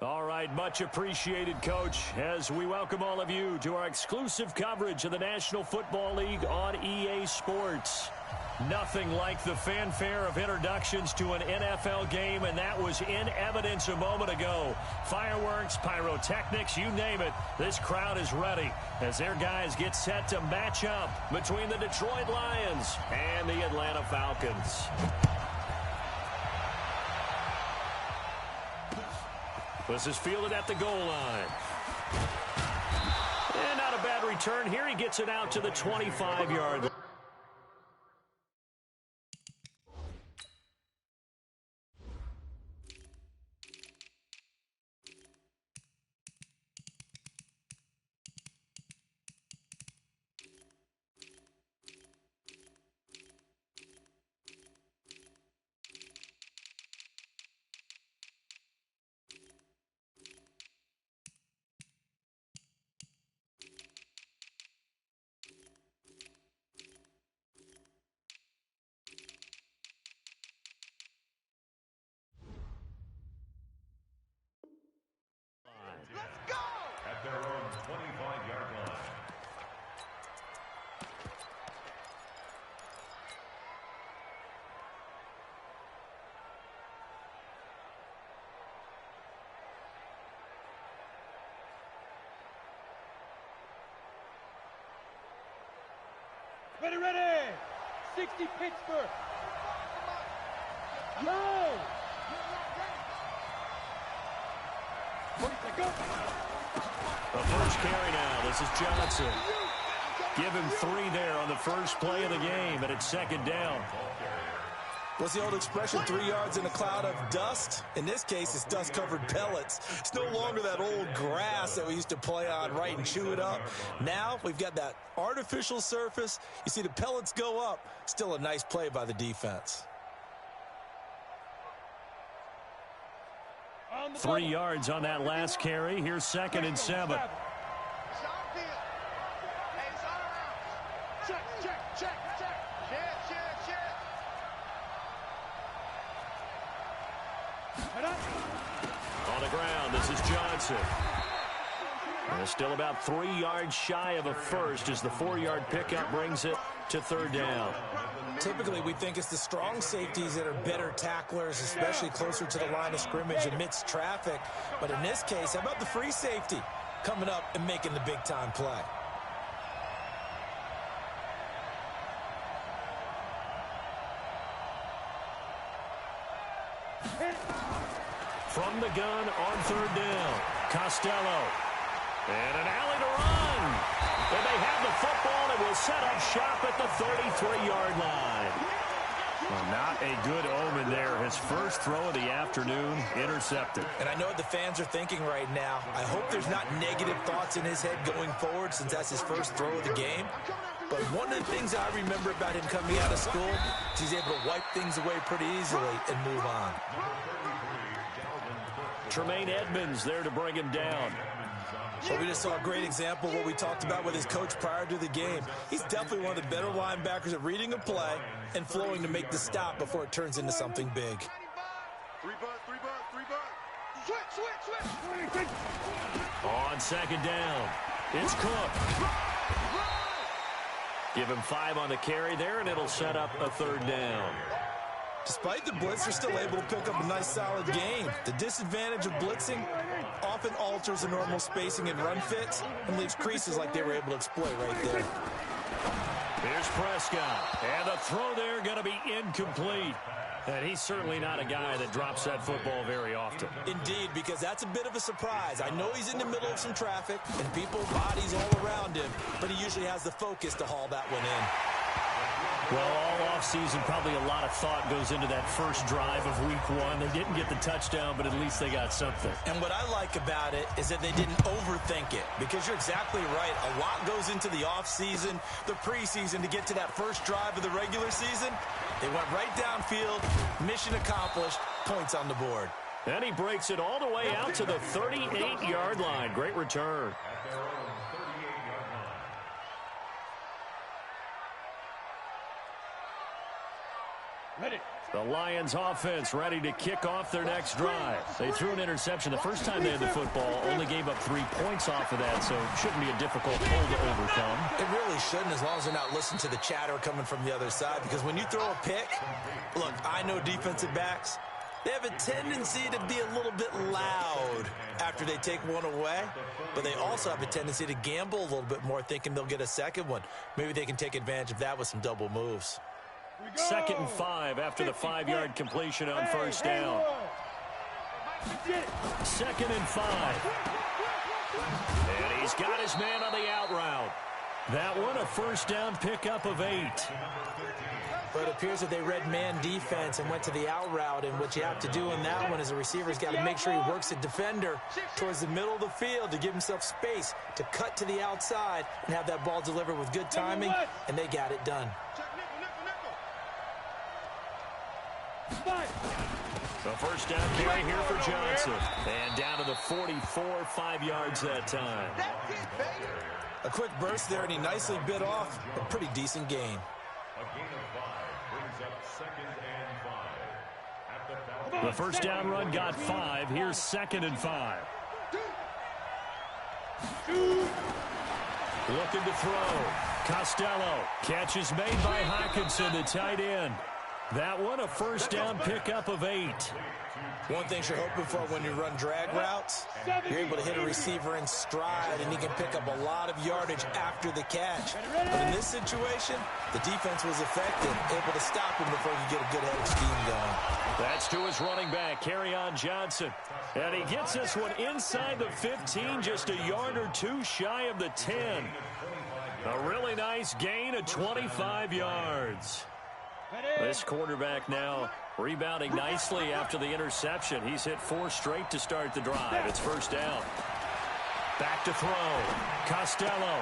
All right, much appreciated, Coach, as we welcome all of you to our exclusive coverage of the National Football League on EA Sports. Nothing like the fanfare of introductions to an NFL game, and that was in evidence a moment ago. Fireworks, pyrotechnics, you name it, this crowd is ready as their guys get set to match up between the Detroit Lions and the Atlanta Falcons. This is fielded at the goal line. And not a bad return here. He gets it out to the 25-yard line. Ready, ready! 60 Pittsburgh! Go! 40 seconds. The first carry now. This is Johnson. Give him 3 there on the first play of the game, and it's second down. What's the old expression, 3 yards in a cloud of dust? In this case, it's dust-covered pellets. It's no longer that old grass that we used to play on, right, and chew it up. Now we've got that artificial surface. You see the pellets go up. Still a nice play by the defense. 3 yards on that last carry. Here's 2nd and 7. On the ground, this is Johnson. And still about 3 yards shy of a first as the 4-yard pickup brings it to 3rd down. Typically, we think it's the strong safeties that are better tacklers, especially closer to the line of scrimmage amidst traffic. But in this case, how about the free safety coming up and making the big-time play? From the gun on 3rd down, Costello. And an alley to run. And they have the football and will set up shop at the 33-yard line. Well, not a good omen there. His first throw of the afternoon intercepted. And I know what the fans are thinking right now. I hope there's not negative thoughts in his head going forward since that's his first throw of the game. But one of the things I remember about him coming out of school is he's able to wipe things away pretty easily and move on. Tremaine Edmonds there to bring him down. So we just saw a great example of what we talked about with his coach prior to the game. He's definitely one of the better linebackers at reading a play and flowing to make the stop before it turns into something big. 3 bucks. Switch. On 2nd down, it's Cook. Give him 5 on the carry there, and it'll set up a 3rd down. Despite the blitz, they're still able to pick up a nice, solid gain. The disadvantage of blitzing often alters the normal spacing and run fits and leaves creases like they were able to exploit right there. Here's Prescott, and the throw there going to be incomplete. And he's certainly not a guy that drops that football very often. Indeed, because that's a bit of a surprise. I know he's in the middle of some traffic and people's bodies all around him, but he usually has the focus to haul that one in. Well, all offseason, probably a lot of thought goes into that first drive of week 1. They didn't get the touchdown, but at least they got something. And what I like about it is that they didn't overthink it, because you're exactly right. A lot goes into the offseason, the preseason to get to that first drive of the regular season. They went right downfield, mission accomplished, points on the board. And he breaks it all the way out to the 38-yard line. Great return. Ready. The Lions offense ready to kick off their next drive. They threw an interception the first time they had the football, only gave up 3 points off of that, so it shouldn't be a difficult hole to overcome. It really shouldn't, as long as they're not listening to the chatter coming from the other side, because when you throw a pick, look, I know defensive backs, they have a tendency to be a little bit loud after they take one away, but they also have a tendency to gamble a little bit more, thinking they'll get a second one. Maybe they can take advantage of that with some double moves. 2nd and 5 after the 5-yard completion on first down. 2nd and 5. And he's got his man on the out route. That one a first down pickup of 8. But it appears that they read man defense and went to the out route, and what you have to do in that one is a receiver's got to make sure he works a defender towards the middle of the field to give himself space to cut to the outside and have that ball delivered with good timing, and they got it done. The first down carry here for Johnson. And down to the 44, 5 yards that time. A quick burst there, and he nicely bit off a pretty decent gain. The first down run got 5. Here's 2nd and 5. Looking to throw. Costello. Catch is made by Hawkinson, the tight end. That one a first down pickup of 8. One thing you're hoping for when you run drag routes, you're able to hit a receiver in stride, and he can pick up a lot of yardage after the catch. But in this situation, the defense was effective, able to stop him before he could get a good head of steam going. That's to his running back, Kerryon Johnson. And he gets this one inside the 15, just a yard or 2 shy of the 10. A really nice gain of 25 yards. This quarterback now rebounding nicely after the interception. He's hit 4 straight to start the drive. It's first down. Back to throw. Costello.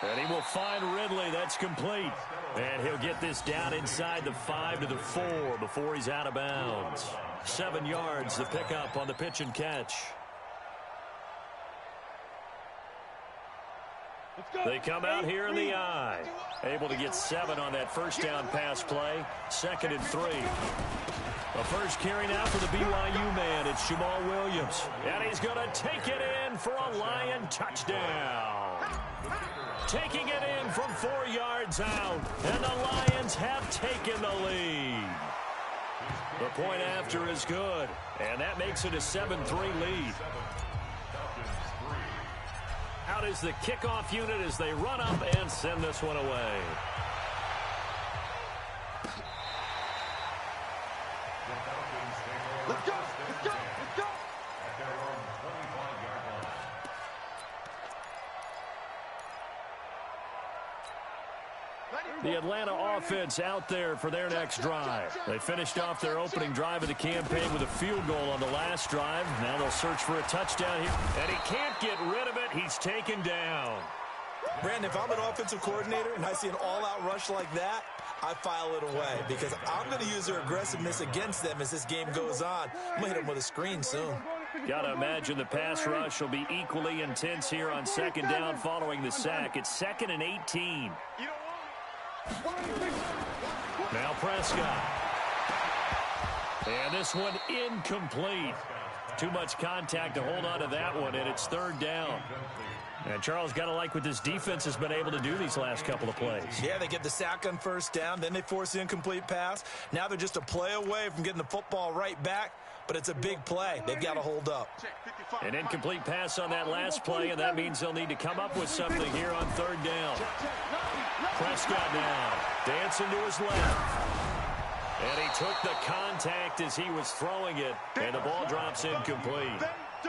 And he will find Ridley. That's complete. And he'll get this down inside the 5 to the 4 before he's out of bounds. 7 yards, the pickup on the pitch and catch. They come out here in the eye. Able to get 7 on that first down pass play. 2nd and 3. The first carry now for the BYU man. It's Jamal Williams. And he's going to take it in for a Lion touchdown. Taking it in from 4 yards out. And the Lions have taken the lead. The point after is good. And that makes it a 7-3 lead. Out is the kickoff unit as they run up and send this one away. Let's go! Let's go! Let's go! The Atlanta offense out there for their next drive. They finished off their opening drive of the campaign with a field goal on the last drive. Now they'll search for a touchdown here. And he can't get rid of it. He's taken down. Brandon, if I'm an offensive coordinator and I see an all-out rush like that, I file it away because I'm going to use their aggressiveness against them as this game goes on. I'm going to hit them with a screen soon. Got to imagine the pass rush will be equally intense here on 2nd down following the sack. It's 2nd and 18. Now Prescott. And this one incomplete. Too much contact to hold on to that one, and it's 3rd down. And Charles, got to like what this defense has been able to do these last couple of plays. Yeah, they get the sack on first down, then they force the incomplete pass. Now they're just a play away from getting the football right back, but it's a big play. They've got to hold up. An incomplete pass on that last play, and that means they'll need to come up with something here on 3rd down. Prescott now dancing to his left. And he took the contact as he was throwing it, and the ball drops incomplete.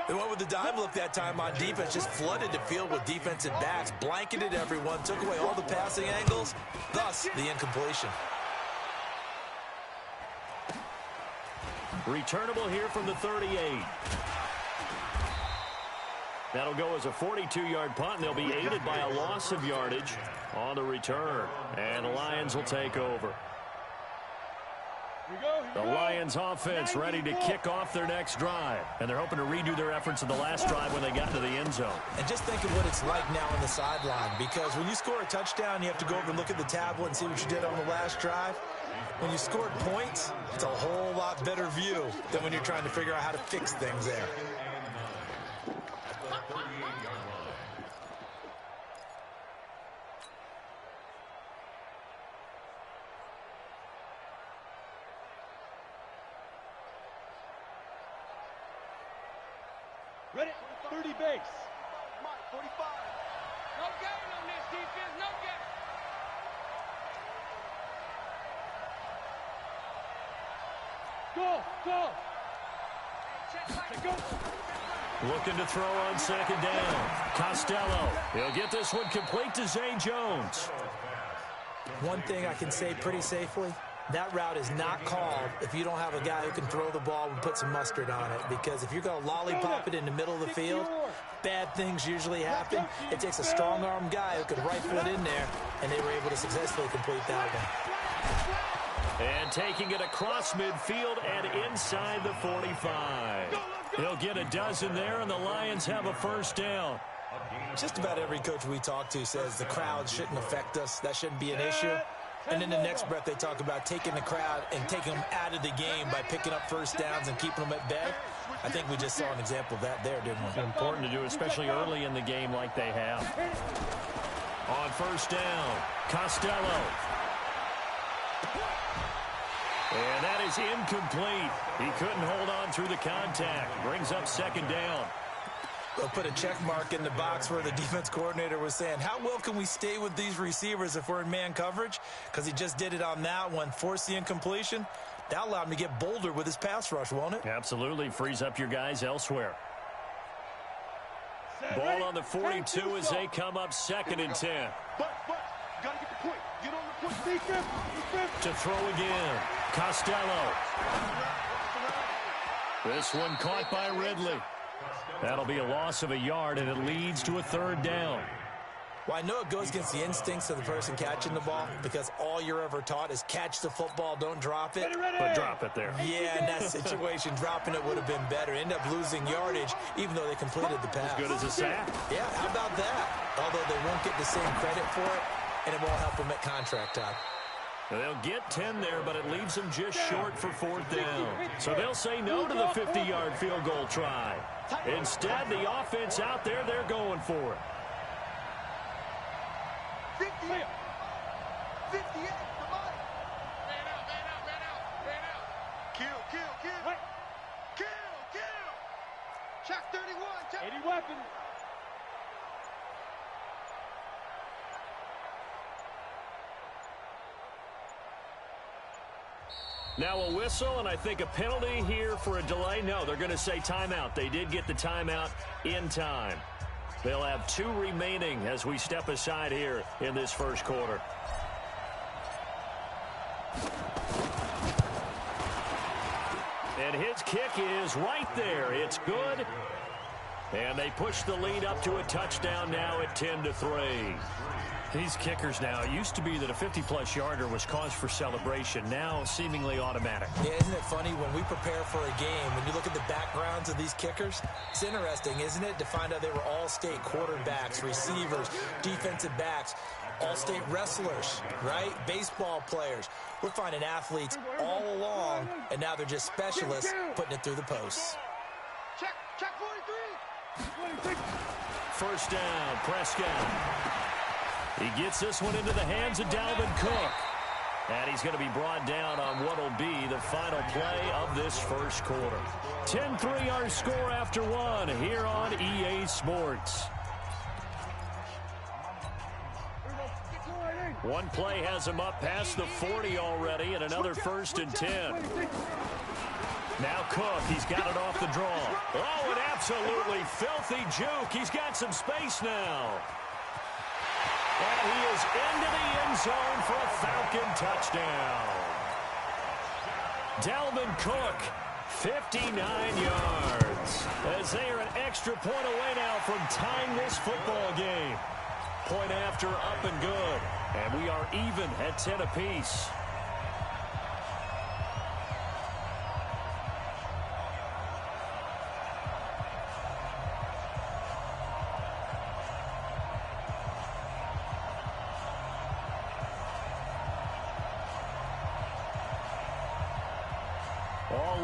They went with the dive look that time on defense, just flooded the field with defensive backs, blanketed everyone, took away all the passing angles, thus the incompletion. Returnable here from the 38. That'll go as a 42-yard punt, and they'll be aided by a loss of yardage on the return. And the Lions will take over. The Lions offense ready to kick off their next drive. And they're hoping to redo their efforts in the last drive when they got to the end zone. And just think of what it's like now on the sideline, because when you score a touchdown, you have to go over and look at the tablet and see what you did on the last drive. When you scored points, it's a whole lot better view than when you're trying to figure out how to fix things there. Ready? 30 base. 45. No gain on this defense. No gain. Go, go. Go. Looking to throw on second down. Costello. He'll get this one complete to Zay Jones. One thing I can say pretty safely, that route is not called if you don't have a guy who can throw the ball and put some mustard on it. Because if you're going to lollipop it in the middle of the field, bad things usually happen. It takes a strong-arm guy who could rifle it in there, and they were able to successfully complete that one. And taking it across midfield and inside the 45. He'll get a dozen there, and the Lions have a first down. Just about every coach we talk to says the crowd shouldn't affect us. That shouldn't be an issue. And in the next breath, they talk about taking the crowd and taking them out of the game by picking up first downs and keeping them at bay. I think we just saw an example of that there, didn't we? Important to do, especially early in the game like they have. On first down, Costello. And that is incomplete. He couldn't hold on through the contact. Brings up second down. They'll put a check mark in the box where the defense coordinator was saying, how well can we stay with these receivers if we're in man coverage? Because he just did it on that one, forced the incompletion. That allowed him to get bolder with his pass rush, won't it? Absolutely. Frees up your guys elsewhere. Ball on the 42 as they come up second and 10. But, you gotta get the point. Get on the point. Defense. To throw again. Costello. This one caught by Ridley. That'll be a loss of a yard, and it leads to a third down. Well, I know it goes against the instincts of the person catching the ball because all you're ever taught is catch the football, don't drop it. But drop it there. Yeah, in that situation, dropping it would have been better. End up losing yardage, even though they completed the pass. As good as a sack. Yeah, how about that? Although they won't get the same credit for it, and it won't help them at contract time. They'll get 10 there, but it leaves them just short for fourth down. So they'll say no to the 50-yard field goal try. Instead, the offense out there, they're going for it. 58. 58. Come on. Man out. Kill. Check 31. Check. 80 weapons. Now a whistle, and I think a penalty here for a delay. No, they're going to say timeout. They did get the timeout in time. They'll have 2 remaining as we step aside here in this first quarter. And his kick is right there. It's good. And they push the lead up to a touchdown now at 10-3. These kickers now, it used to be that a 50-plus yarder was cause for celebration. Now seemingly automatic. Yeah, isn't it funny when we prepare for a game, when you look at the backgrounds of these kickers, it's interesting, isn't it, to find out they were all-state quarterbacks, receivers, defensive backs, all-state wrestlers, right? Baseball players. We're finding athletes all along, and now they're just specialists putting it through the posts. Check 43. First down, Prescott. He gets this one into the hands of Dalvin Cook. And he's going to be brought down on what will be the final play of this first quarter. 10-3 our score after one here on EA Sports. One play has him up past the 40 already, and another first and 10. Now Cook, he's got it off the draw. Oh, an absolutely filthy juke. He's got some space now. And he is into the end zone for a Falcon touchdown. Dalvin Cook, 59 yards. As they are an extra point away now from tying this football game. Point after, up and good. And we are even at 10 apiece.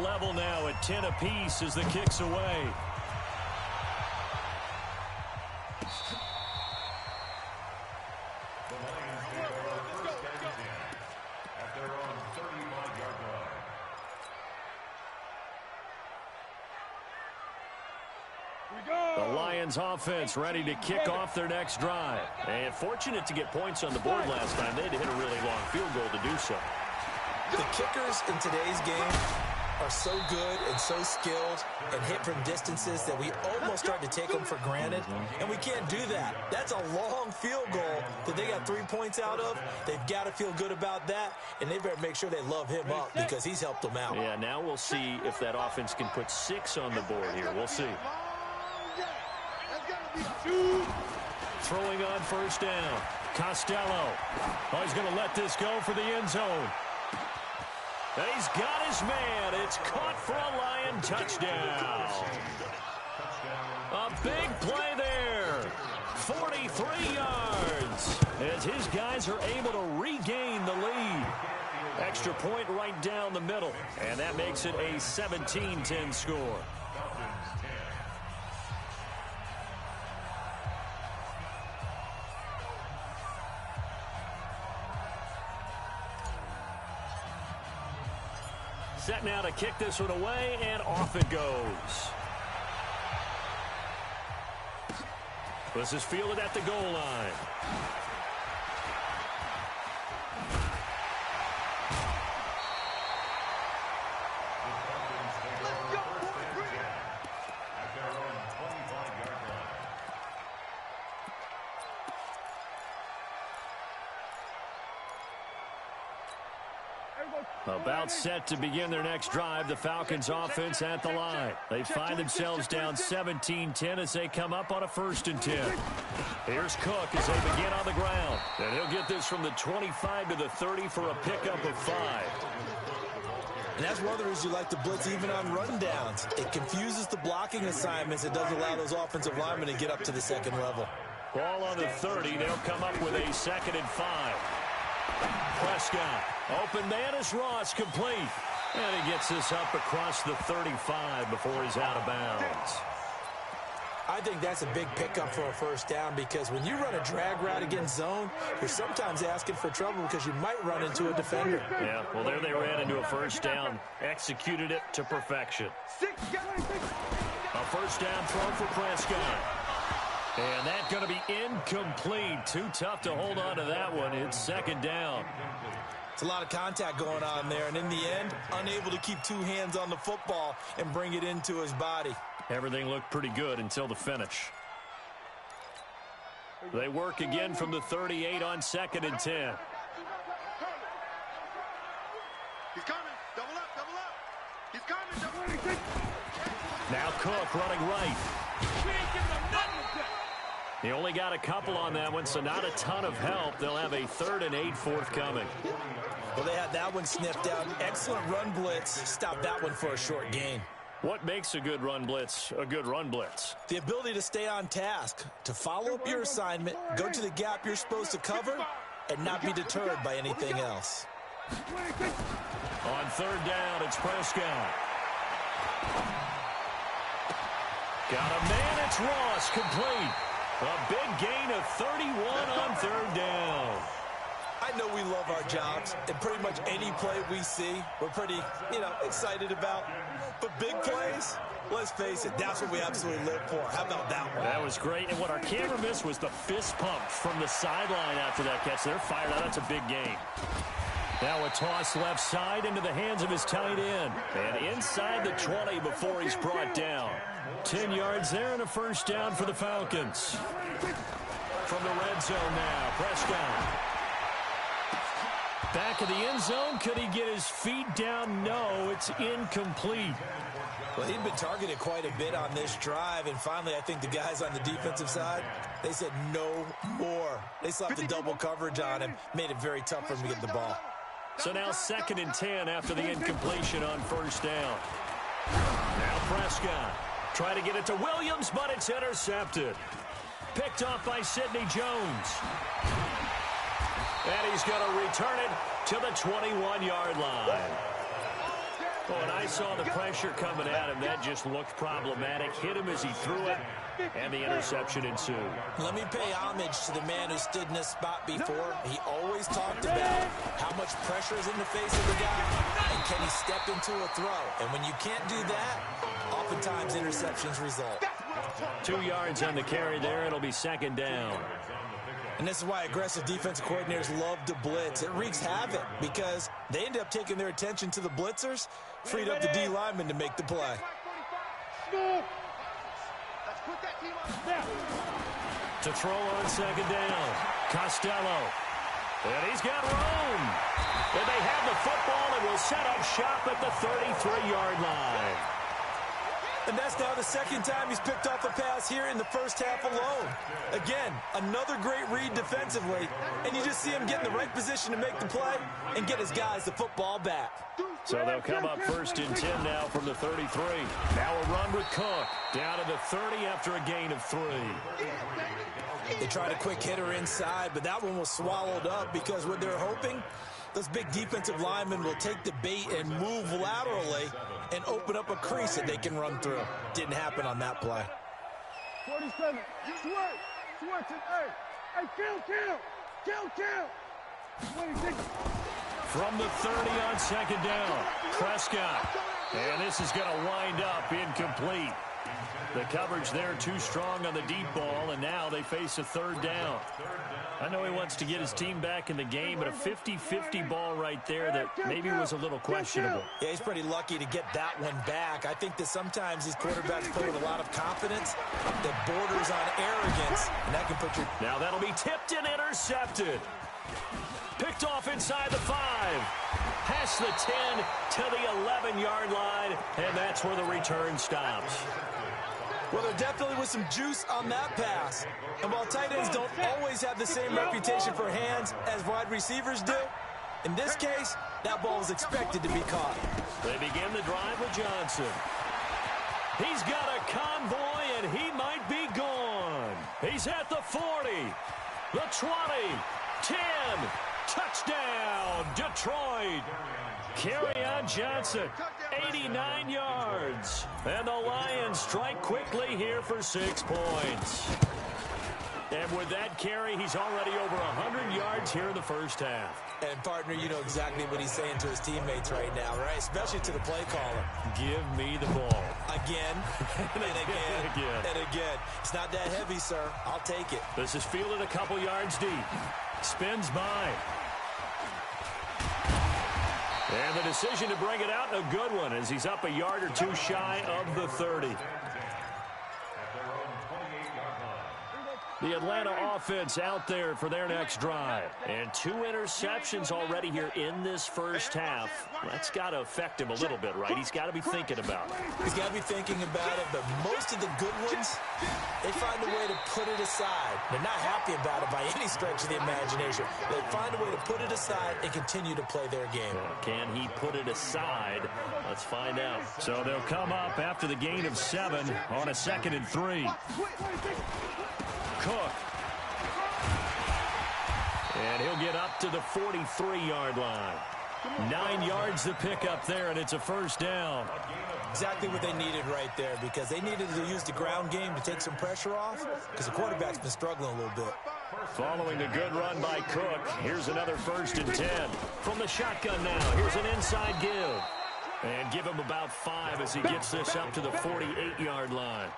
level now at 10 apiece as the kick's away. The Lions offense ready to kick off their next drive. And fortunate to get points on the board last time. They had to hit a really long field goal to do so. The kickers in today's game are so good and so skilled and hit from distances that we almost start to take them for granted, and we can't do that. That's a long field goal that they got 3 points out of. They've got to feel good about that, and they better make sure they love him up because he's helped them out. Yeah, now we'll see if that offense can put 6 on the board here. We'll see. Throwing on first down. Costello. Oh, he's going to let this go for the end zone. And he's got his man. It's caught for a Lion touchdown. A big play there. 43 yards. As his guys are able to regain the lead. Extra point right down the middle. And that makes it a 17-10 score. Set now to kick this one away, and off it goes. This is fielded at the goal line. About set to begin their next drive, the Falcons offense at the line. They find themselves down 17-10 as they come up on a 1st and 10. Here's Cook as they begin on the ground. And he'll get this from the 25 to the 30 for a pickup of 5. And that's one of the reasons you like to blitz even on rundowns. It confuses the blocking assignments. It doesn't allow those offensive linemen to get up to the second level. Ball on the 30. They'll come up with a 2nd and 5. Prescott. Open man is Ross, complete. And he gets this up across the 35 before he's out of bounds. I think that's a big pickup for a 1st down because when you run a drag route against zone, you're sometimes asking for trouble because you might run into a defender. Yeah, well, there they ran into a 1st down. Executed it to perfection. A 1st down throw for Prescott. And that's going to be incomplete. Too tough to hold on to that one. It's 2nd down. It's a lot of contact going on there, and in the end, unable to keep 2 hands on the football and bring it into his body. Everything looked pretty good until the finish. They work again from the 38 on 2nd and 10. He's coming. Double up. He's coming. Now Cook running right. He only got a couple on that one, so not a ton of help. They'll have a 3rd and 8 forthcoming. Well, they had that one sniffed out. Excellent run blitz. Stopped that one for a short gain. What makes a good run blitz a good run blitz? The ability to stay on task, to follow up your assignment, go to the gap you're supposed to cover, and not be deterred by anything else. On 3rd down, it's Prescott. Got a man, it's Ross, complete. A big gain of 31 on 3rd down. I know we love our jobs, and pretty much any play we see, we're pretty, excited about. But big plays, let's face it, that's what we absolutely live for. How about that one? That was great, and what our camera missed was the fist pump from the sideline after that catch. They're fired out. That's a big gain. Now a toss left side into the hands of his tight end. And inside the 20 before he's brought down. 10 yards there and a 1st down for the Falcons. From the red zone now, Prescott. Back of the end zone. Could he get his feet down? No, it's incomplete. Well, he'd been targeted quite a bit on this drive, and finally I think the guys on the defensive side, they said no more. They slapped the double coverage on him, made it very tough for him to get the ball. So now 2nd and 10 after the incompletion on 1st down. Now Prescott. Try to get it to Williams, but it's intercepted. Picked off by Sidney Jones. And he's going to return it to the 21-yard line. Oh, and I saw the pressure coming at him. That just looked problematic. Hit him as he threw it, and the interception ensued. Let me pay homage to the man who stood in this spot before. He always talked about how much pressure is in the face of the guy, and can he step into a throw. And when you can't do that, oftentimes interceptions result. 2 yards on the carry there. It'll be second down. And this is why aggressive defensive coordinators love to blitz. It wreaks havoc because they end up taking their attention to the blitzers, freed up the D lineman to make the play. To throw on second down, Costello. And he's got room. And they have the football and will set up shop at the 33-yard line. And that's now the second time he's picked off a pass here in the first half alone. Again, another great read defensively, and you just see him get in the right position to make the play and get his guys the football back. So they'll come up 1st and 10 now from the 33. Now a run with Cook. Down to the 30 after a gain of 3. They tried a quick hitter inside, but that one was swallowed up because what they're hoping, those big defensive linemen will take the bait and move laterally and open up a crease that they can run through. Didn't happen on that play. 47. Switch it. Hey, kill. 26. From the 30 on second down, Prescott. And this is going to wind up incomplete. The coverage there too strong on the deep ball, and now they face a 3rd down. I know he wants to get his team back in the game, but a 50-50 ball right there that maybe was a little questionable. Yeah, he's pretty lucky to get that one back. I think that sometimes these quarterbacks play with a lot of confidence that borders on arrogance, and that can put your... Now that'll be tipped and intercepted. Picked off inside the 5. Past the 10 to the 11-yard line, and that's where the return stops. Well, there definitely was some juice on that pass. And while tight ends don't always have the same reputation for hands as wide receivers do, in this case, that ball was expected to be caught. They begin the drive with Johnson. He's got a convoy, and he might be gone. He's at the 40, the 20, 10, touchdown, Detroit. Carry on Johnson, 89 yards. And the Lions strike quickly here for 6 points. And with that carry, he's already over 100 yards here in the first half. And, partner, you know exactly what he's saying to his teammates right now, right? Especially to the play caller. Give me the ball. Again, and again, and again. It's not that heavy, sir. I'll take it. This is fielded a couple yards deep. Spins by. And the decision to bring it out, a good one, as he's up a yard or 2 shy of the 30. The Atlanta offense out there for their next drive. And 2 interceptions already here in this first half. That's got to affect him a little bit, right? He's got to be thinking about it. He's got to be thinking about it, but most of the good ones, they find a way to put it aside. They're not happy about it by any stretch of the imagination. They find a way to put it aside and continue to play their game. Can he put it aside? Let's find out. So they'll come up after the gain of 7 on a 2nd and 3. Cook. And he'll get up to the 43-yard line. 9 yards to pick up there, and it's a first down. Exactly what they needed right there, because they needed to use the ground game to take some pressure off, because the quarterback's been struggling a little bit. Following a good run by Cook, here's another 1st and 10. From the shotgun now, here's an inside give. And give him about 5 as he gets this up to the 48-yard line.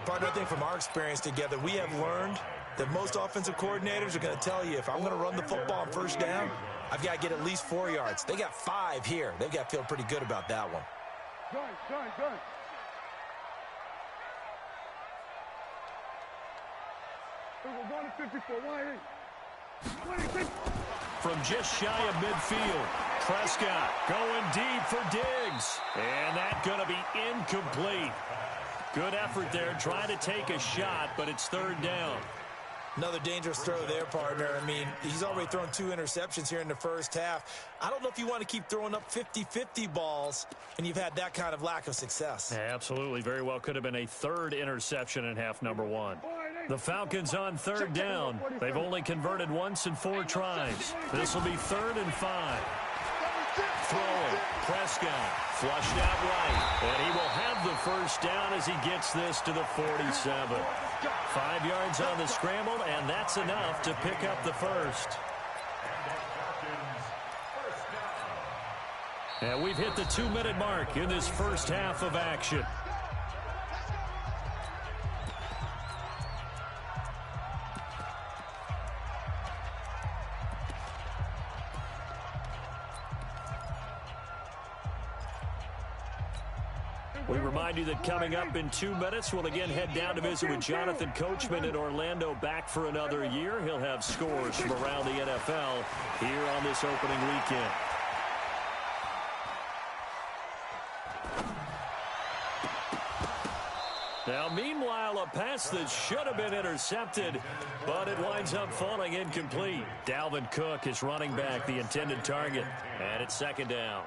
Partner, I think from our experience together, we have learned that most offensive coordinators are going to tell you, if I'm going to run the football on first down, I've got to get at least 4 yards. They got 5 here. They've got to feel pretty good about that one. Gun. We're going to 54. 26. From just shy of midfield, Prescott going deep for Diggs. And that's going to be incomplete. Good effort there, trying to take a shot, but it's 3rd down. Another dangerous throw there, partner. I mean, he's already thrown 2 interceptions here in the first half. I don't know if you want to keep throwing up 50-50 balls, and you've had that kind of lack of success. Yeah, absolutely. Very well could have been a 3rd interception in half number 1. The Falcons on 3rd down. They've only converted once in 4 tries. This will be 3rd and 5. Throwing. Prescott flushed out right. And he will have the first down as he gets this to the 47. 5 yards on the scramble, and that's enough to pick up the first. And we've hit the 2-minute mark in this first half of action. We remind you that coming up in 2 minutes, we'll again head down to visit with Jonathan Coachman in Orlando, back for another year. He'll have scores from around the NFL here on this opening weekend. Now, meanwhile, a pass that should have been intercepted, but it winds up falling incomplete. Dalvin Cook is running back, the intended target, and it's second down.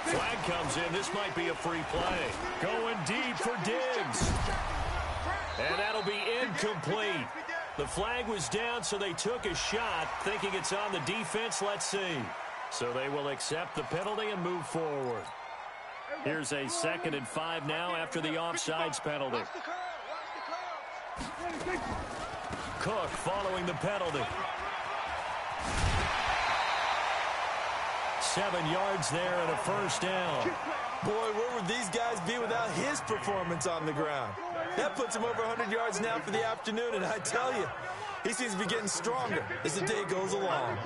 Flag comes in. This might be a free play. Going deep for Diggs. And that'll be incomplete. The flag was down, so they took a shot, thinking it's on the defense. Let's see. So they will accept the penalty and move forward. Here's a 2nd and 5 now after the offsides penalty. Cook following the penalty. 7 yards there and a first down. Boy, where would these guys be without his performance on the ground? That puts him over 100 yards now for the afternoon, and I tell you, he seems to be getting stronger as the day goes along.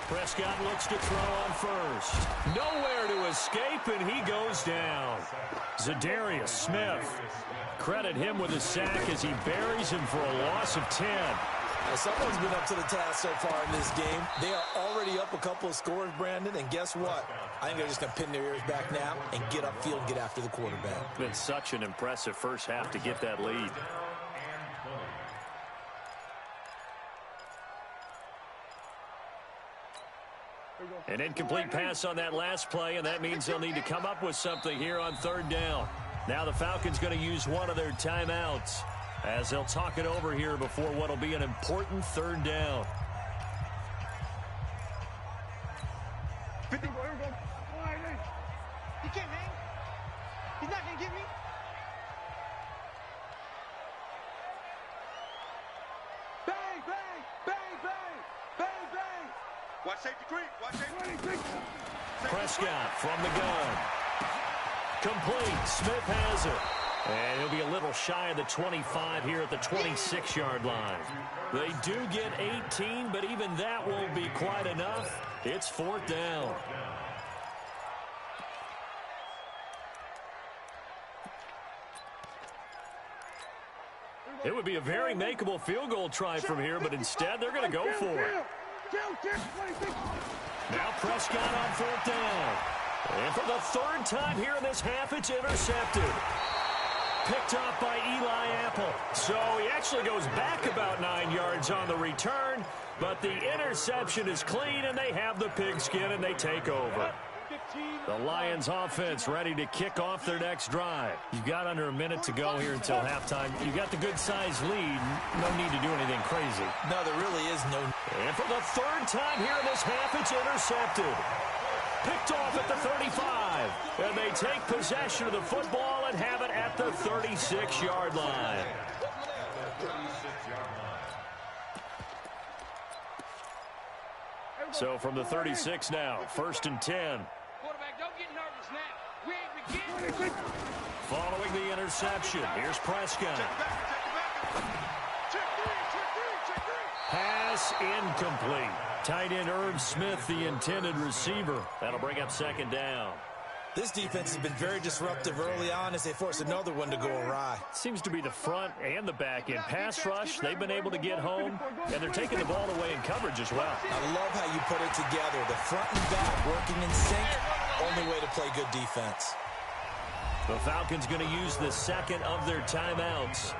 Prescott looks to throw on first. Nowhere to escape, and he goes down. Zadarius Smith. Credit him with a sack as he buries him for a loss of 10. Well, someone's been up to the task so far in this game. They are already up a couple of scores, Brandon, and guess what? I think they're just going to pin their ears back now and get upfield and get after the quarterback. Been such an impressive first half to get that lead. An incomplete pass on that last play, and that means they'll need to come up with something here on 3rd down. Now the Falcons going to use one of their timeouts as they'll talk it over here before what will be an important 3rd down. He can't hang. He's not going to get me. Bang, bang, bang, bang, bang, bang. Watch safety creep. Watch safety creep. Prescott from the gun. Complete. Smith has it. And he'll be a little shy of the 25 here at the 26-yard line. They do get 18, but even that won't be quite enough. It's 4th down. It would be a very makeable field goal try from here, but instead they're going to go for it. Now Prescott on 4th down. And for the 3rd time here in this half, it's intercepted. Picked off by Eli Apple. So he actually goes back about 9 yards on the return, but the interception is clean, and they have the pigskin, and they take over. The Lions offense ready to kick off their next drive. You've got under a minute to go here until halftime. You've got the good-sized lead. No need to do anything crazy. No, there really is no. And for the 3rd time here in this half, it's intercepted. Picked off at the 35. And they take possession of the football and have it at the 36-yard line. So from the 36 now, 1st and 10. Quarterback, don't get nervous now. We ain't beginning. Following the interception, here's Prescott. Pass incomplete. Tight end Irv Smith, the intended receiver. That'll bring up 2nd down. This defense has been very disruptive early on as they force another one to go awry. Seems to be the front and the back end. Pass rush, they've been able to get home, and they're taking the ball away in coverage as well. I love how you put it together. The front and back working in sync. Only way to play good defense. The Falcons going to use the 2nd of their timeouts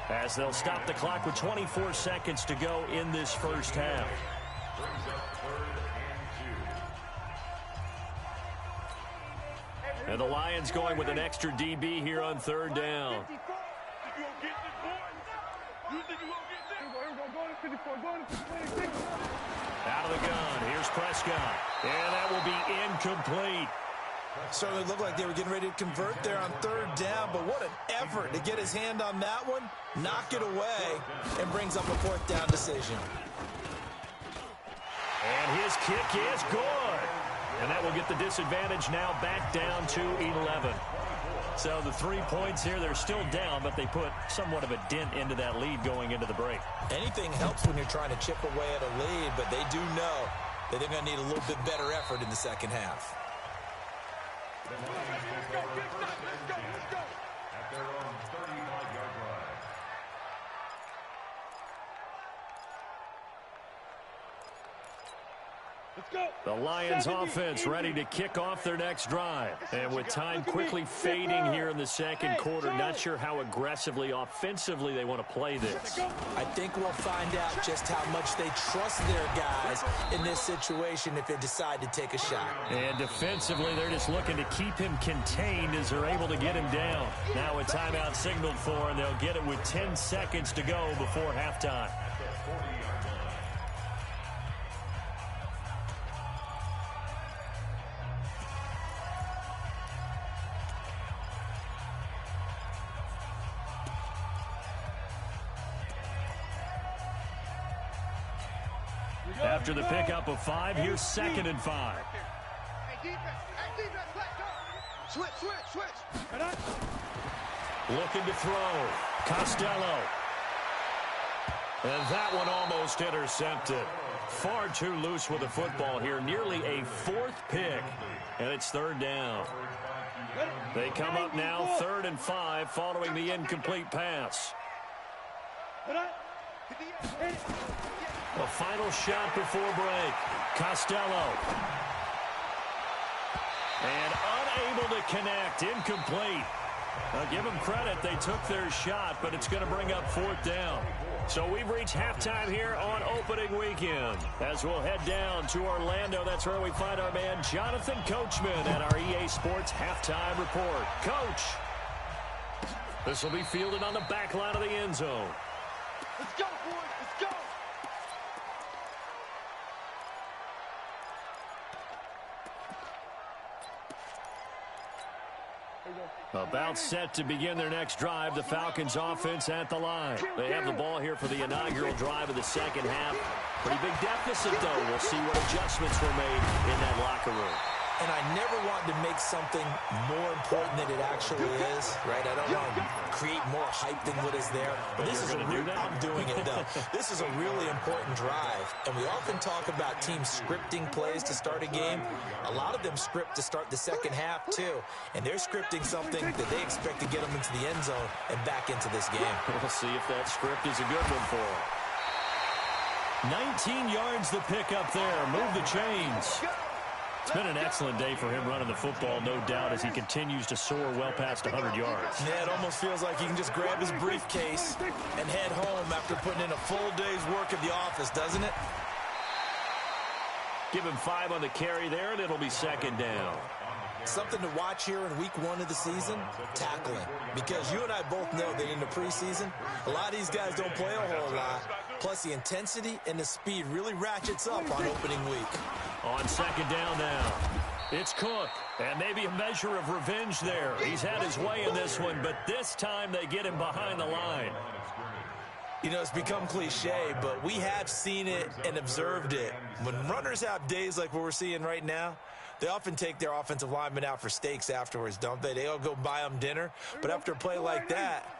as they'll stop the clock with 24 seconds to go in this first half. And the Lions going with an extra DB here on third down. Out of the gun. Here's Prescott. And that will be incomplete. Certainly looked like they were getting ready to convert there on third down, but what an effort to get his hand on that one, knock it away, and brings up a fourth down decision. And his kick is good. And that will get the disadvantage now back down to 11. So the 3 points here, they're still down, but they put somewhat of a dent into that lead going into the break. Anything helps when you're trying to chip away at a lead, but they do know that they're going to need a little bit better effort in the second half. Let's go. At their own 35-yard line. Let's go. The Lions offense ready to kick off their next drive. And with time quickly fading here in the second quarter, not sure how aggressively, offensively they want to play this. I think we'll find out just how much they trust their guys in this situation if they decide to take a shot. And defensively, they're just looking to keep him contained as they're able to get him down. Now a timeout signaled for, and they'll get it with 10 seconds to go before halftime. After the pickup of 5, here's 2nd and 5. Hey, defense, let's go. Switch. Looking to throw. Costello. And that one almost intercepted. Far too loose with the football here. Nearly a 4th pick. And it's 3rd down. They come up now 3rd and 5 following the incomplete pass. A final shot before break. Costello. And unable to connect. Incomplete. Now give them credit. They took their shot, but it's going to bring up 4th down. So we've reached halftime here on opening weekend. As we'll head down to Orlando, that's where we find our man Jonathan Coachman at our EA Sports Halftime Report. Coach, this will be fielded on the back line of the end zone. Let's go, boys. Let's go. About set to begin their next drive, the Falcons offense at the line. They have the ball here for the inaugural drive of the second half. Pretty big deficit, though. We'll see what adjustments were made in that locker room. And I never want to make something more important than it actually is, right? I don't want to create more hype than what is there. But this is I'm doing it, though. This is a really important drive. And we often talk about teams scripting plays to start a game. A lot of them script to start the second half, too. And they're scripting something that they expect to get them into the end zone and back into this game. We'll see if that script is a good one for them. 19 yards the pick up there. Move the chains. It's been an excellent day for him running the football, no doubt, as he continues to soar well past 100 yards. Yeah, it almost feels like he can just grab his briefcase and head home after putting in a full day's work at the office, doesn't it? Give him 5 on the carry there, and it'll be 2nd down. Something to watch here in week 1 of the season, tackling. Because you and I both know that in the preseason, a lot of these guys don't play a whole lot. Plus, the intensity and the speed really ratchets up on opening week. On 2nd down now, it's Cook. And maybe a measure of revenge there. He's had his way in this one, but this time they get him behind the line. You know, it's become cliche, but we have seen it and observed it. When runners have days like what we're seeing right now, they often take their offensive linemen out for steaks afterwards, don't they? They all go buy them dinner. But after a play like that,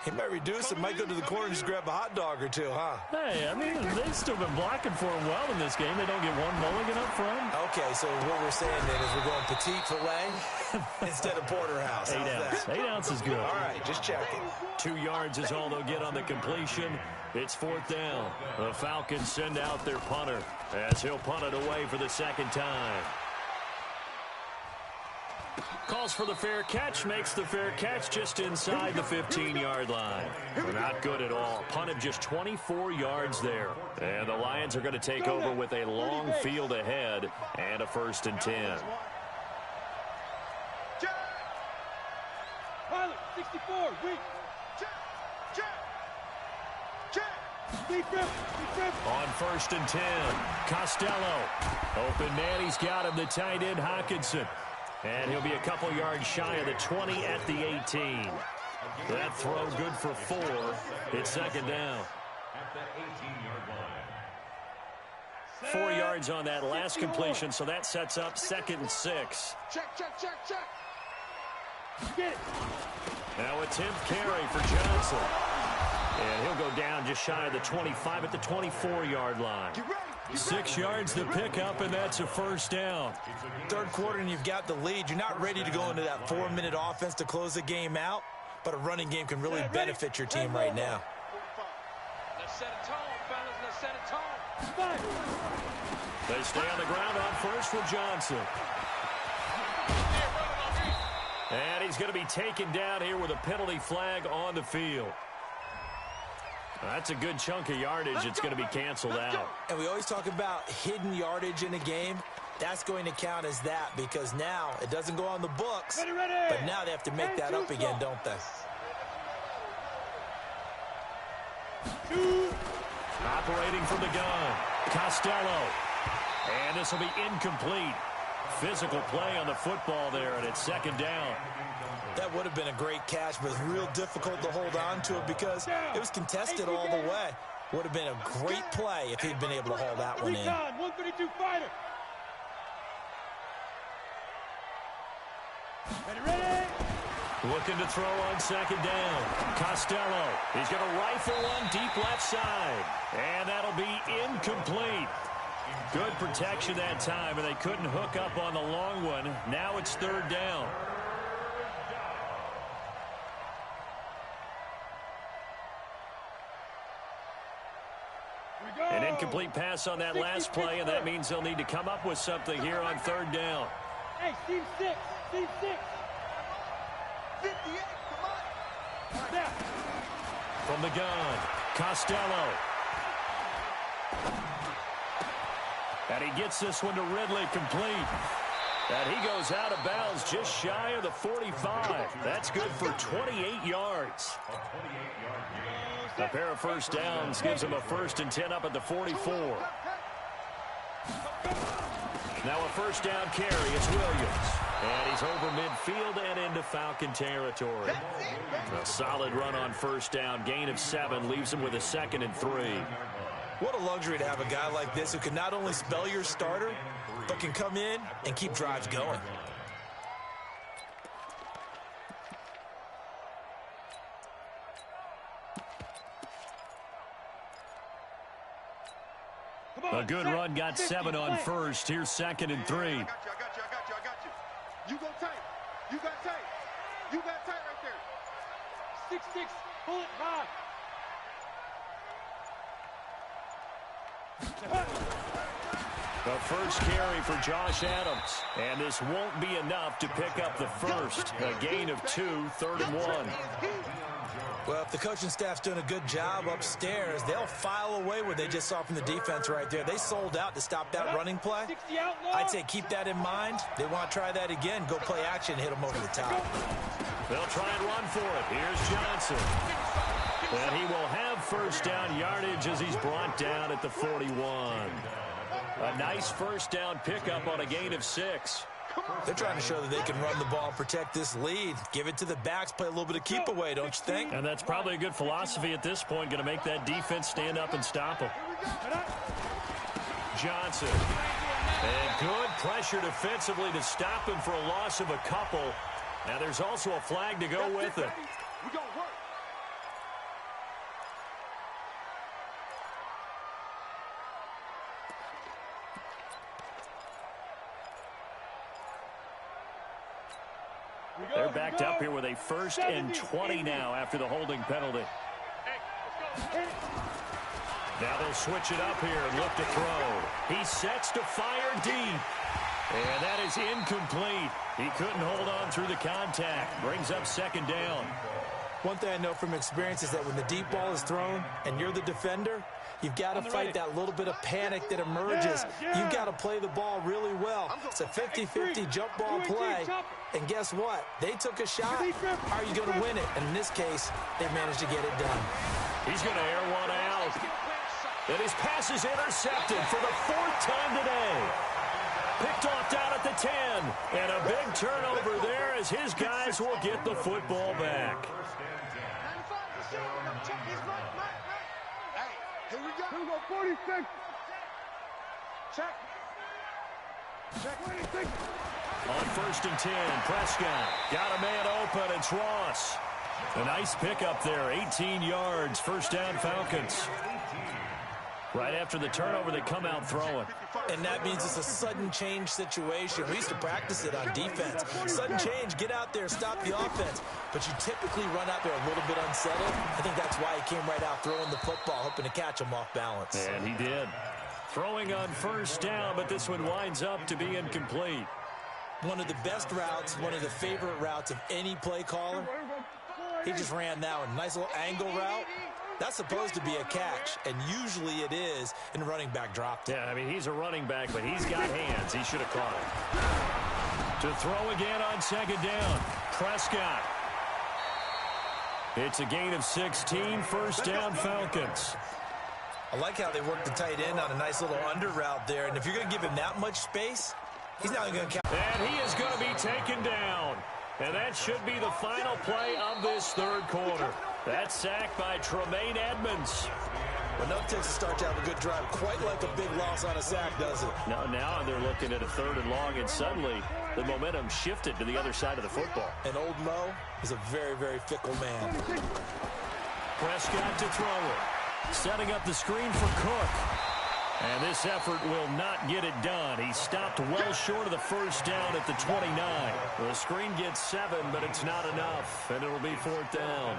he might reduce it, might go to the corner and just grab a hot dog or two, huh? Hey, I mean, they've still been blocking for him well in this game. They don't get one mulligan up front. Okay, so what we're saying then is we're going petite filet instead of porterhouse. 8 ounce. 8 ounce is good. All right, just checking. 2 yards is all they'll get on the completion. It's 4th down. The Falcons send out their punter as he'll punt it away for the 2nd time. Calls for the fair catch, makes the fair catch just inside the 15-yard line. Not good at all. Punted just 24 yards there. And the Lions are going to take over with a long field ahead and a 1st and 10. Pilot, 64, weak. Check, check, check. On 1st and 10, Costello. Open man, he's got him, the tight end, Hawkinson. And he'll be a couple yards shy of the 20 at the 18. That throw good for 4. It's 2nd down. At the 18-yard line. 4 yards on that last completion, so that sets up 2nd and 6. Check, check, check, check. Get it. Now attempt carry for Johnson. And he'll go down just shy of the 25 at the 24-yard line. 6 yards to pick up, and that's a 1st down. 3rd quarter, and you've got the lead. You're not ready to go into that 4-minute offense to close the game out, but a running game can really benefit your team right now. Let's set a tone, fellas. Let's set a tone. They stay on the ground on 1st with Johnson. And he's going to be taken down here with a penalty flag on the field. That's a good chunk of yardage. It's going to be canceled out. And we always talk about hidden yardage in a game. That's going to count as that because now it doesn't go on the books, but now they have to make that up again, don't they? Operating from the gun, Costello. And this will be incomplete. Physical play on the football there, and it's 2nd down. That would have been a great catch, but it's real difficult to hold on to it because it was contested all the way. Would have been a great play if he'd been able to haul that one in. 132 fighter. Ready. Looking to throw on 2nd down. Costello. He's going to rifle one deep left side. And that'll be incomplete. Good protection that time, and they couldn't hook up on the long one. Now it's 3rd down. An incomplete pass on that last play, and that means they'll need to come up with something here on 3rd down. Hey, team 6, team 6. 58, come on. Now. From the gun, Costello. And he gets this one to Ridley complete. And he goes out of bounds just shy of the 45. That's good for 28 yards. A pair of 1st downs gives him a 1st and 10 up at the 44. Now a 1st down carry. It's Williams. And he's over midfield and into Falcon territory. A solid run on 1st down. Gain of 7 leaves him with a 2nd and 3. What a luxury to have a guy like this who can not only spell your starter, but can come in and keep drives going. A good run, got 7 on 1st. Here's 2nd and 3. I got you. You go tight. You got tight. You got tight right there. 6-6, pull it high. The first carry for Josh Adams. And this won't be enough to pick up the 1st. A gain of 2, 3rd and 1. Well, if the coaching staff's doing a good job upstairs, they'll file away what they just saw from the defense right there. They sold out to stop that running play. I'd say keep that in mind. They want to try that again. Go play action, hit them over the top. They'll try and run for it. Here's Johnson. And he will have 1st down yardage as he's brought down at the 41. A nice 1st down pickup on a gain of 6. They're trying to show that they can run the ball and protect this lead. Give it to the backs, play a little bit of keep away, don't you think? And that's probably a good philosophy at this point, going to make that defense stand up and stop them. Johnson. And good pressure defensively to stop him for a loss of a couple. Now there's also a flag to go with it. We gonna work. They're backed up here with a 1st and 20 now after the holding penalty. Now they'll switch it up here and look to throw. He sets to fire deep. And that is incomplete. He couldn't hold on through the contact. Brings up 2nd down. One thing I know from experience is that when the deep ball is thrown and you're the defender, You've got to fight that little bit of panic that emerges. You've got to play the ball really well. It's a 50-50 jump ball play. And guess what? They took a shot. How are you going to win it? And in this case, they managed to get it done. He's going to air one out. And his pass is intercepted for the 4th time today. Picked off down at the 10. And a big turnover there as his guys will get the football back. Here we go. 46. Check. Check. 26. On 1st and 10, Prescott got a man open. It's Ross. A nice pickup there, 18 yards, 1st down Falcons. Right after the turnover, they come out throwing. And that means it's a sudden change situation. We used to practice it on defense. Sudden change, get out there, stop the offense. But you typically run out there a little bit unsettled. I think that's why he came right out throwing the football, hoping to catch him off balance. And he did. Throwing on 1st down, but this one winds up to be incomplete. One of the best routes, one of the favorite routes of any play caller. He just ran that one. Nice little angle route. That's supposed to be a catch, and usually it is, and the running back dropped it. Yeah, I mean, he's a running back, but he's got hands. He should have caught it. To throw again on 2nd down, Prescott. It's a gain of 16, 1st down Falcons. I like how they work the tight end on a nice little under route there, and if you're going to give him that much space, he's not going to count. And he is going to be taken down. And that should be the final play of this 3rd quarter. That's sacked by Tremaine Edmonds. Well, no takes to start to have a good drive. Quite like a big loss on a sack, does it? Now they're looking at a 3rd and long, and suddenly the momentum shifted to the other side of the football. And old Mo is a very, very fickle man. Prescott to throw it. Setting up the screen for Cook. And this effort will not get it done. He stopped well short of the 1st down at the 29. The screen gets 7, but it's not enough, and it'll be 4th down.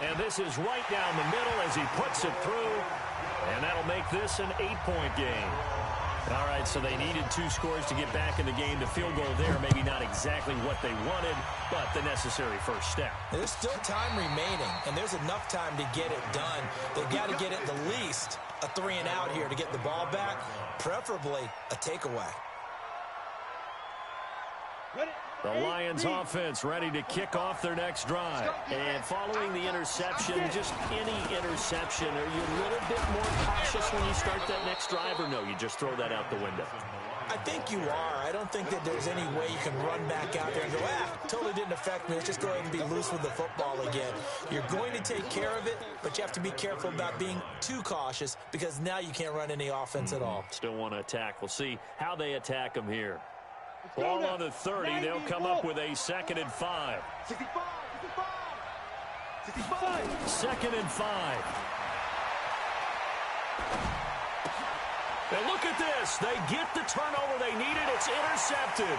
And this is right down the middle as he puts it through, and that'll make this an 8-point game. All right, so they needed 2 scores to get back in the game. The field goal there, maybe not exactly what they wanted, but the necessary first step. There's still time remaining, and there's enough time to get it done. They've got to get at the least a 3 and out here to get the ball back, preferably a takeaway. The Lions offense ready to kick off their next drive. And following the interception, just any interception, are you a little bit more cautious when you start that next drive, or no, you just throw that out the window? I think you are. I don't think that there's any way you can run back out there and go, totally didn't affect me. Let's just go ahead and be loose with the football again. You're going to take care of it, but you have to be careful about being too cautious because now you can't run any offense at all. Still want to attack. We'll see how they attack them here. Ball on the 30. They'll come up with a 2nd and 5. 2nd and 5. And look at this. They get the turnover they needed. It's intercepted.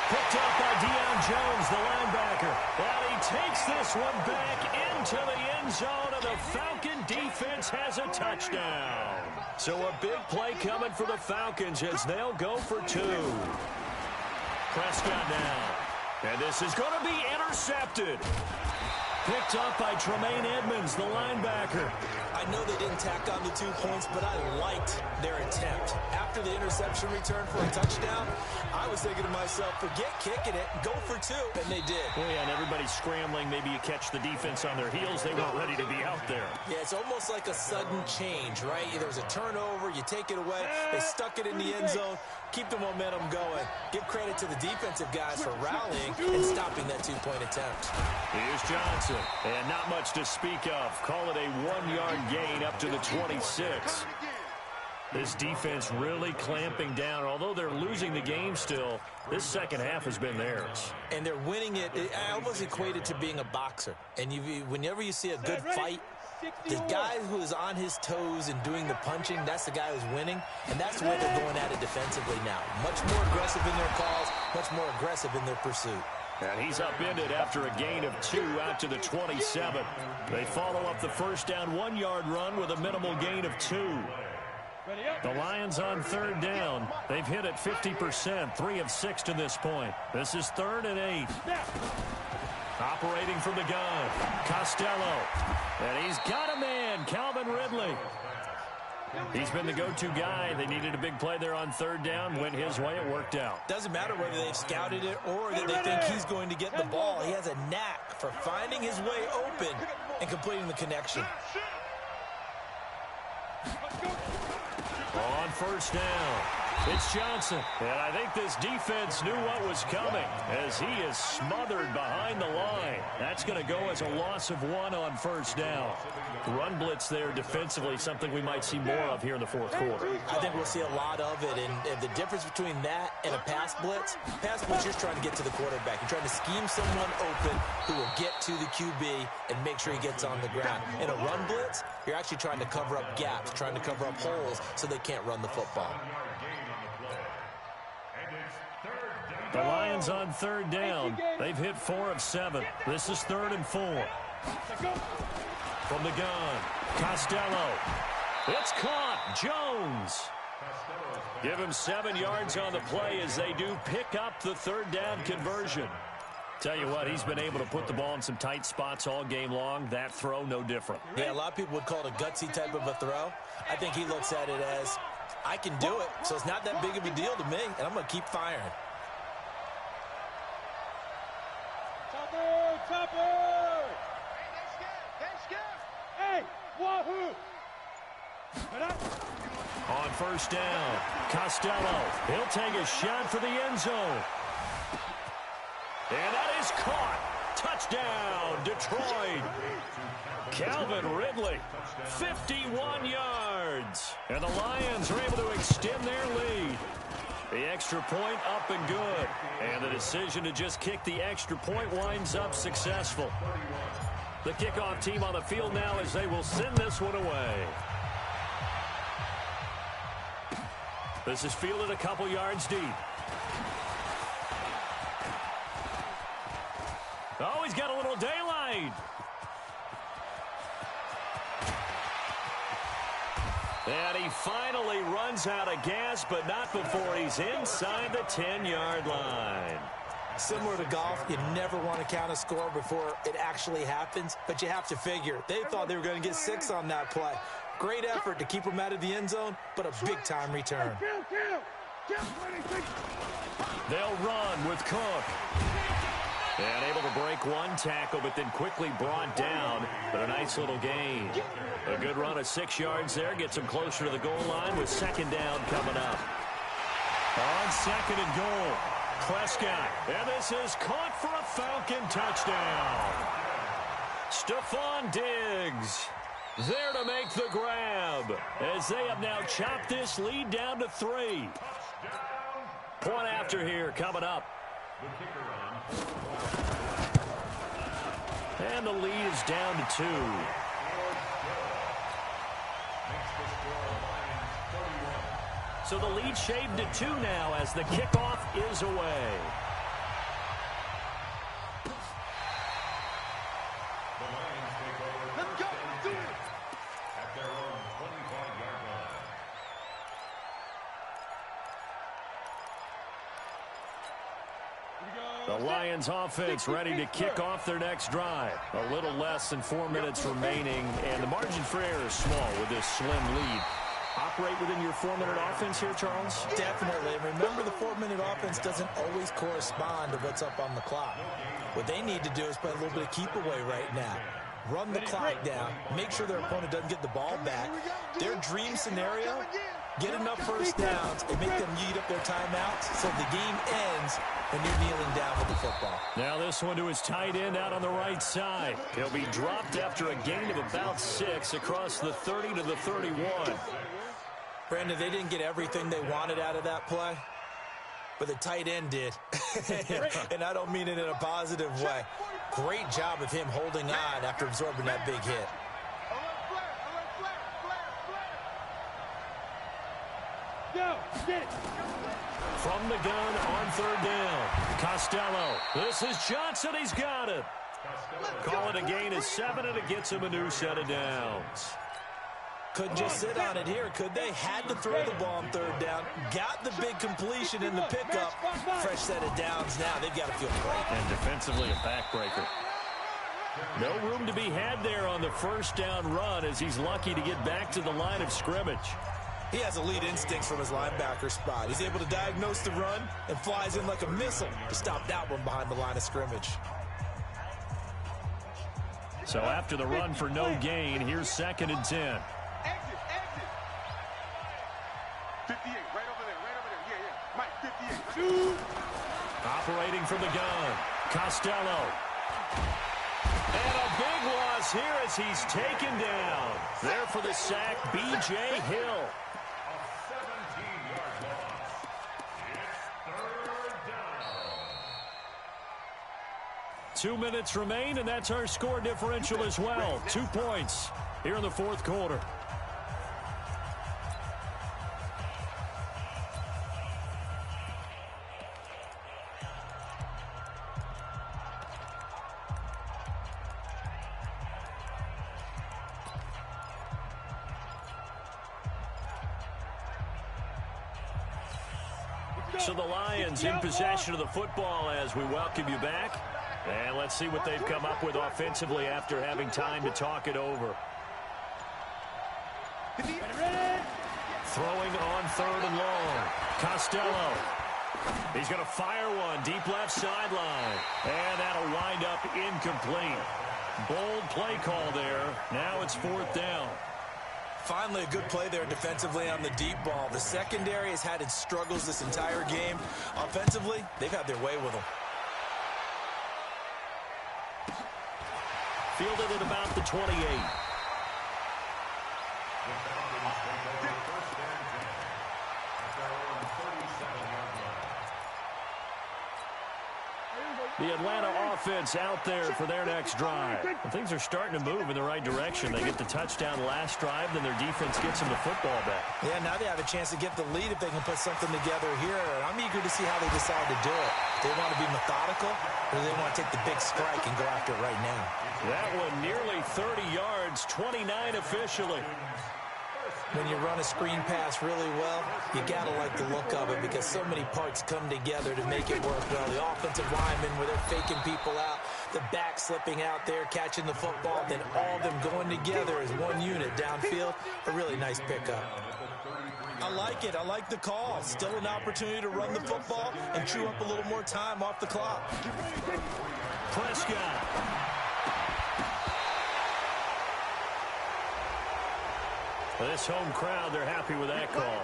Picked up by Deion Jones, the linebacker. And he takes this one back into the end zone, and the Falcon defense has a touchdown. So a big play coming for the Falcons as they'll go for 2. Prescott now. And this is going to be intercepted. Picked up by Tremaine Edmonds, the linebacker. I know they didn't tack on the 2 points, but I liked their attempt. After the interception return for a touchdown, I was thinking to myself, forget kicking it, go for 2, and they did. Well, yeah, and everybody's scrambling. Maybe you catch the defense on their heels. They weren't ready to be out there. Yeah, it's almost like a sudden change, right? There was a turnover, you take it away, they stuck it in the end zone, keep the momentum going. Give credit to the defensive guys for rallying and stopping that 2-point attempt. Here's Johnson, and not much to speak of. Call it a 1-yard gain up to the 26. This defense really clamping down. Although they're losing the game still, this second half has been theirs. And they're winning it. I almost equate it to being a boxer. And whenever you see a good fight, the guy who is on his toes and doing the punching, that's the guy who's winning. And that's the way they're going at it defensively now. Much more aggressive in their calls, much more aggressive in their pursuit. And he's upended after a gain of 2 out to the 27. They follow up the first down 1-yard run with a minimal gain of 2. The Lions on third down. They've hit it 50%, 3 of 6 to this point. This is 3rd and 8. Operating from the gun, Costello. And he's got a man, Calvin Ridley. He's been the go-to guy. They needed a big play there on third down. Went his way. It worked out. Doesn't matter whether they've scouted it or that they think he's going to get the ball. He has a knack for finding his way open and completing the connection. On first down, it's Johnson. And I think this defense knew what was coming as he is smothered behind the line. That's going to go as a loss of 1 on first down. Run blitz there defensively, something we might see more of here in the fourth quarter. I think we'll see a lot of it. And the difference between that and a pass blitz, you're trying to get to the quarterback. You're trying to scheme someone open who will get to the QB and make sure he gets on the ground. In a run blitz, you're actually trying to cover up gaps, trying to cover up holes so they can't run the football. The Lions on third down. They've hit 4 of 7. This is 3rd and 4. From the gun, Costello. It's caught. Jones. Give him 7 yards on the play as they do pick up the third down conversion. Tell you what, he's been able to put the ball in some tight spots all game long. That throw, no different. Yeah, a lot of people would call it a gutsy type of a throw. I think he looks at it as, I can do it, so it's not that big of a deal to me, and I'm going to keep firing. Chopper! Hey, wahoo! On first down, Costello. He'll take a shot for the end zone. And that is caught. Touchdown, Detroit. Calvin Ridley, 51 yards. And the Lions are able to extend their lead. The extra point up and good. And the decision to just kick the extra point winds up successful. The kickoff team on the field now as they will send this one away. This is fielded a couple yards deep. Oh, he's got a little daylight. And he finally runs out of gas, but not before he's inside the 10-yard line. Similar to golf, you never want to count a score before it actually happens, but you have to figure. They thought they were going to get 6 on that play. Great effort to keep them out of the end zone, but a big-time return. They'll run with Cook. And able to break one tackle, but then quickly brought down. But a nice little gain. A good run of 6 yards there. Gets him closer to the goal line with second down coming up. On second and goal, Prescott. And this is caught for a Falcon touchdown. Stephon Diggs there to make the grab. As they have now chopped this lead down to 3. Point after here coming up. And the lead is down to 2. So the lead shaved to 2 now as the kickoff is away. Let's go. Do it. At their own 25-yard line. The Lions offense ready to kick off their next drive. A little less than 4 minutes remaining, and the margin for error is small with this slim lead. Operate within your 4-minute offense here, Charles? Definitely. Remember, the 4-minute offense doesn't always correspond to what's up on the clock. What they need to do is play a little bit of keep away right now. Run the clock down. Make sure their opponent doesn't get the ball back. Their dream scenario, get enough first downs and make them eat up their timeouts so the game ends when you're kneeling down with the football. Now this one to his tight end out on the right side. He'll be dropped after a gain of about 6 across the 30 to the 31. Brandon, they didn't get everything they wanted out of that play, but the tight end did. And I don't mean it in a positive way. Great job of him holding on after absorbing that big hit. From the gun on third down, Costello. This is Johnson. He's got it. Call it a gain of 7, and it gets him a new set of downs. couldn't just sit on it here, could they? Had to throw the ball on third down. Got the big completion in the pickup. Fresh set of downs now. They've got to feel great. And defensively, a backbreaker. No room to be had there on the first down run as he's lucky to get back to the line of scrimmage. He has elite instincts from his linebacker spot. He's able to diagnose the run and flies in like a missile to stop that one behind the line of scrimmage. So after the run for no gain, here's 2nd and 10. Exit. 58, right over there. Yeah. Mike, 58. Operating from the gun, Costello. And a big loss here as he's taken down. There for the sack, B.J. Hill. A 17-yard loss. It's 3rd down. 2 minutes remain, and that's our score differential as well. 2 points here in the 4th quarter. So the Lions in possession of the football as we welcome you back. And let's see what they've come up with offensively after having time to talk it over. Throwing on 3rd and long. Costello. He's going to fire one deep left sideline. And that'll wind up incomplete. Bold play call there. Now it's 4th down. Finally, a good play there defensively on the deep ball. The secondary has had its struggles this entire game. Offensively, they've had their way with them. Fielded at about the 28. The Atlanta offense out there for their next drive. And things are starting to move in the right direction. They get the touchdown last drive, then their defense gets them the football back. Yeah, now they have a chance to get the lead if they can put something together here. And I'm eager to see how they decide to do it. Do they want to be methodical, or do they want to take the big strike and go after it right now? That one nearly 30 yards, 29 officially. When you run a screen pass really well, you got to like the look of it because so many parts come together to make it work well. The offensive linemen where they're faking people out, the back slipping out there, catching the football, then all of them going together as one unit downfield. A really nice pickup. I like it. I like the call. Still an opportunity to run the football and chew up a little more time off the clock. Prescott. This home crowd, they're happy with that call.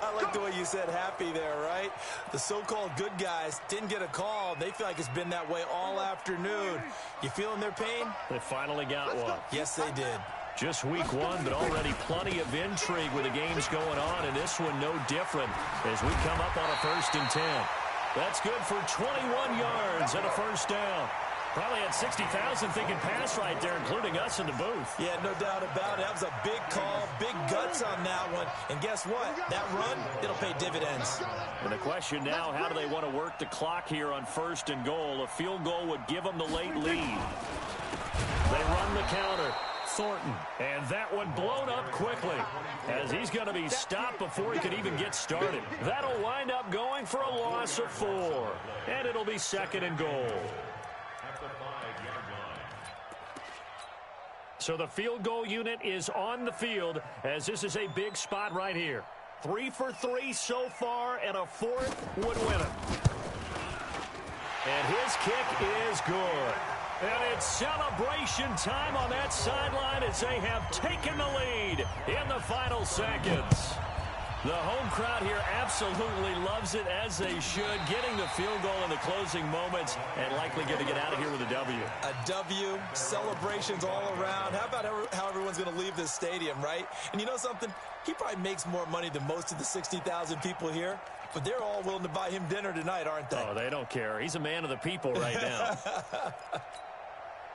I like the way you said happy there, right? The so-called good guys didn't get a call. They feel like it's been that way all afternoon. You feeling their pain? They finally got one. Yes, they did. Just week 1, but already plenty of intrigue with the games going on, and this one no different as we come up on a 1st and 10. That's good for 21 yards and a 1st down. Probably had 60,000 thinking pass right there, including us in the booth. Yeah, no doubt about it. That was a big call, big guts on that one. And guess what? That run, it'll pay dividends. And the question now, how do they want to work the clock here on 1st and goal? A field goal would give them the late lead. They run the counter. Thornton. And that one blown up quickly as he's going to be stopped before he could even get started. That'll wind up going for a loss of 4. And it'll be 2nd and goal. So the field goal unit is on the field as this is a big spot right here. 3 for 3 so far, and a 4th would win it. And his kick is good. And it's celebration time on that sideline as they have taken the lead in the final seconds. The home crowd here absolutely loves it, as they should, getting the field goal in the closing moments and likely going to get out of here with a W. A W, celebrations all around. How about how everyone's going to leave this stadium, right? And you know something? He probably makes more money than most of the 60,000 people here, but they're all willing to buy him dinner tonight, aren't they? Oh, they don't care. He's a man of the people right now.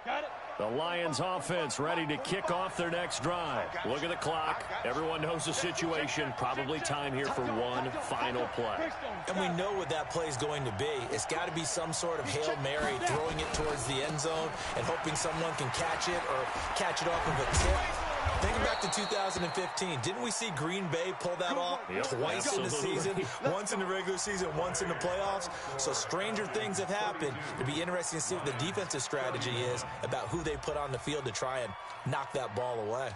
Got it. The Lions offense ready to kick off their next drive. Look at the clock. Everyone knows the situation. Probably time here for one final play. And we know what that play is going to be. It's got to be some sort of Hail Mary, throwing it towards the end zone and hoping someone can catch it or catch it off of a tip. Think back to 2015. Didn't we see Green Bay pull that off twice in the season? Once in the regular season, once in the playoffs. So stranger things have happened. It'd be interesting to see what the defensive strategy is about who they put on the field to try and knock that ball away.